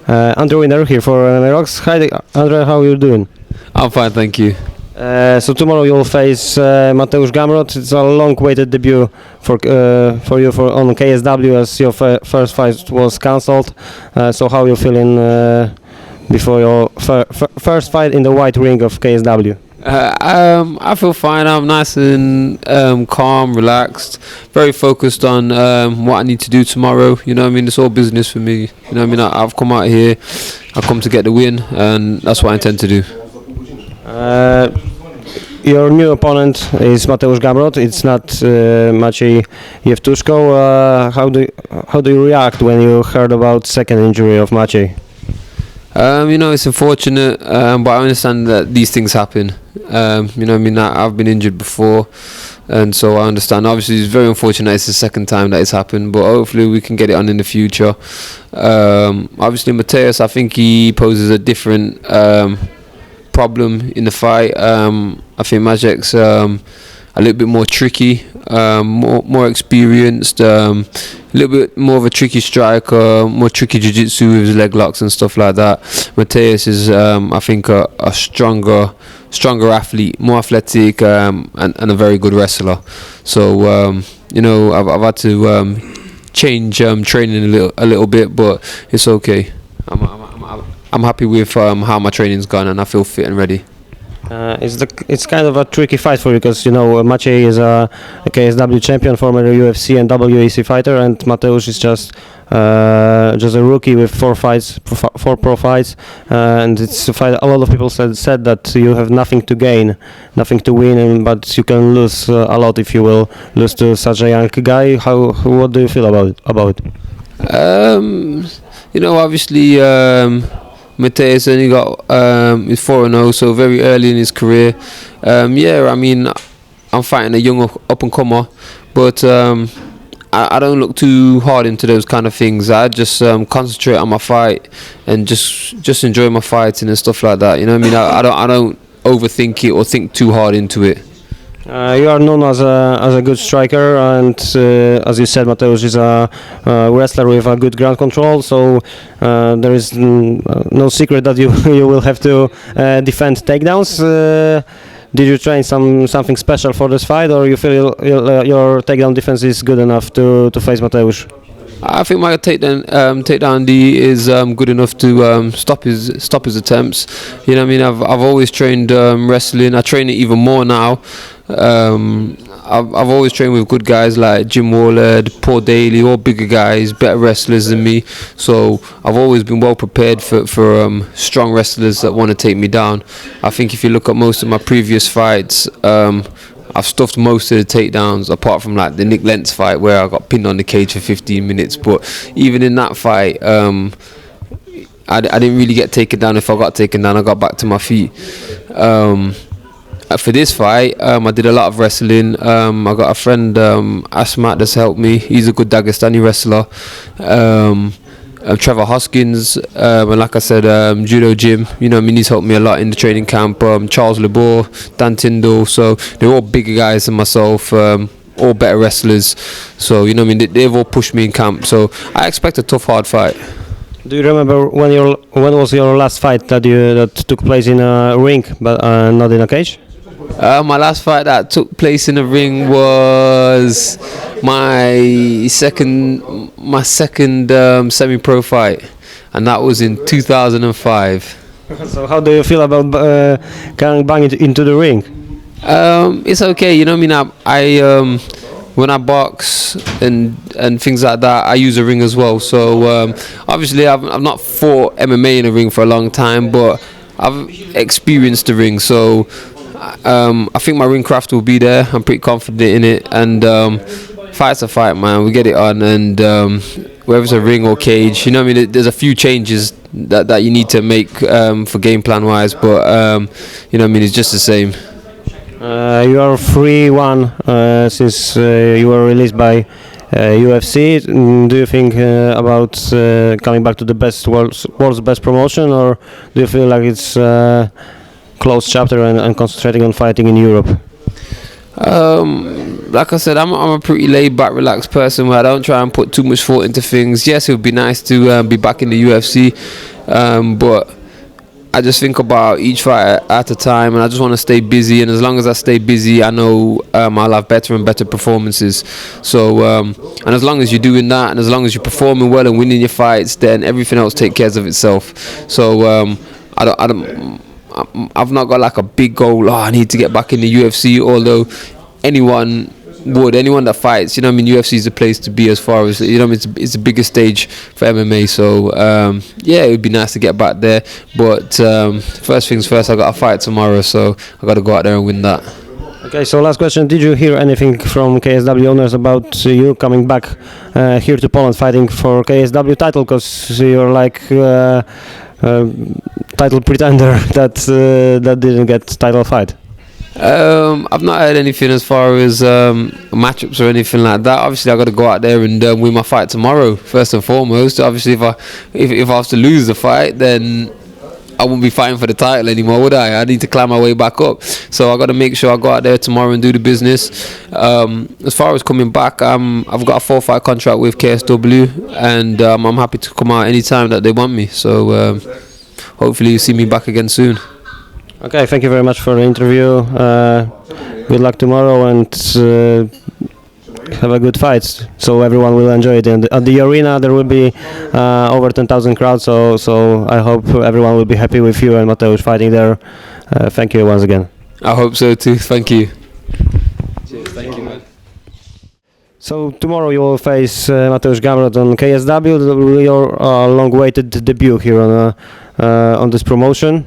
Andrew Winner here for MMARocks. Hi, Andrew, how are you doing? I'm fine, thank you. So tomorrow you'll face Mateusza Gamrota. It's a long-awaited debut for you on KSW, as your first fight was cancelled. So how are you feeling before your first fight in the white ring of KSW? I feel fine. I'm nice and calm, relaxed, very focused on what I need to do tomorrow. You know what I mean? It's all business for me. You know what I mean? I've come out here, I've come to get the win, and that's what I intend to do. Your new opponent is Mateusza Gamrota. It's not Maciej Jewtuszko. How do you react when you heard about second injury of Maciej? You know, it's unfortunate, but I understand that these things happen. You know what I mean? I've been injured before, and so I understand. Obviously, it's very unfortunate it's the second time that it's happened, but hopefully we can get it on in the future. Obviously, Mateus, I think he poses a different problem in the fight. I think Magic's a little bit more tricky, more experienced, a little bit more of a tricky striker, more tricky jiu-jitsu with his leg locks and stuff like that. Mateus is, I think, a stronger athlete, more athletic, and a very good wrestler. So, you know, I've had to change training a little bit, but it's okay. I'm happy with how my training's gone, and I feel fit and ready. It's kind of a tricky fight for you, because you know Maciej is a KSW champion, former UFC and WEC fighter, and Mateusz is just a rookie with four pro fights, and it's a fight. A lot of people said that you have nothing to gain, nothing to win, but you can lose a lot if you will lose to such a young guy. What do you feel about it? You know, obviously. Mateus only got is 4-0, so very early in his career. Yeah, I mean, I'm fighting a young up-and-comer, but I don't look too hard into those kind of things. I just concentrate on my fight and just enjoy my fighting and stuff like that. You know what I mean? I don't overthink it or think too hard into it. You are known as a good striker, and as you said, Mateusz is a wrestler with a good ground control. So there is no secret that you will have to defend takedowns. Did you train something special for this fight, or you feel your takedown defense is good enough to face Mateusz? I think my takedown D is good enough to stop his attempts. You know what I mean? I've always trained wrestling. I train it even more now. I've always trained with good guys like Jim Warlord, Paul Daly, all bigger guys, better wrestlers than me. So I've always been well prepared for strong wrestlers that want to take me down. I think if you look at most of my previous fights, I've stuffed most of the takedowns, apart from like the Nick Lentz fight where I got pinned on the cage for 15 minutes. But even in that fight, I didn't really get taken down. If I got taken down, I got back to my feet. For this fight, I did a lot of wrestling. I got a friend, Asmat, that's helped me. He's a good Dagestani wrestler. Trevor Hoskins, and like I said, Judo Jim, you know what I mean, he's helped me a lot in the training camp. Charles Lebour, Dan Tyndall, so they're all bigger guys than myself, all better wrestlers. So, you know what I mean, they've all pushed me in camp. So I expect a tough, hard fight. Do you remember when was your last fight that took place in a ring, but not in a cage? My last fight that took place in the ring was my second semi-pro fight, and that was in 2005. So how do you feel about going back into the ring? It's okay, you know what I mean. I when I box and things like that, I use a ring as well. So obviously I've not fought MMA in a ring for a long time, but I've experienced the ring. So I think my ring craft will be there. I'm pretty confident in it, and fight's a fight, man. We get it on, and whether it's a ring or cage, you know what I mean, there's a few changes that you need to make for game plan wise, but you know what I mean, it's just the same. You are 3-1 since you were released by UFC. Do you think about coming back to the world's best promotion, or do you feel like it's closed chapter and concentrating on fighting in Europe? Like I said, I'm a pretty laid back, relaxed person where I don't try and put too much thought into things. Yes, it would be nice to be back in the UFC. But I just think about each fight at a time, and I just want to stay busy. And as long as I stay busy, I know I'll have better and better performances. So, and as long as you're doing that, and as long as you're performing well and winning your fights, then everything else takes care of itself. So, I've not got like a big goal. Oh, I need to get back in the UFC. Although anyone that fights, you know what I mean, UFC is the place to be as far as, you know what I mean, it's the biggest stage for MMA. So yeah, it would be nice to get back there. But first things first, I got a fight tomorrow, so I got to go out there and win that. Okay, so last question: did you hear anything from KSW owners about you coming back here to Poland fighting for KSW title? Because you're like title pretender that didn't get title fight. I've not heard anything as far as matchups or anything like that. Obviously, I got to go out there and win my fight tomorrow. First and foremost, obviously, if I have to lose the fight, then I won't be fighting for the title anymore, would I? I need to climb my way back up. So I got to make sure I go out there tomorrow and do the business. As far as coming back, I've got a 4-fight contract with KSW, and I'm happy to come out anytime that they want me. So hopefully you see me back again soon. Okay, thank you very much for the interview. Good luck tomorrow, and have a good fight. So everyone will enjoy it. And at the arena there will be over 10,000 crowd. So I hope everyone will be happy with you and Mateusz fighting there. Thank you once again. I hope so too. Thank you. Cheers. Thank you, man. So tomorrow you will face Mateusza Gamrota on KSW. Your long-awaited debut here on this promotion.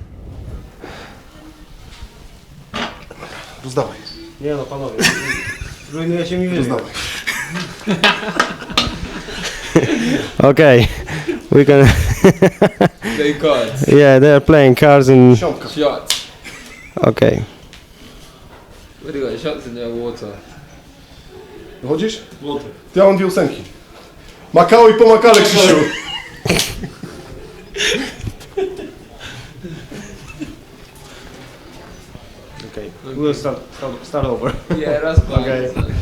Rozdawaj. Nie no, panowie, zrujnujecie mi wyżej. Rozdawaj. Okay, we can... Play cards. Yeah, they are playing cards in... Siątka. Shots. Okay. What do you got? Shots in their water. Wychodzisz? Ja mam 2 ósemki. Makao i pomakale, Krzysiu. Okay, we'll start over. Yeah, that's fine. Okay.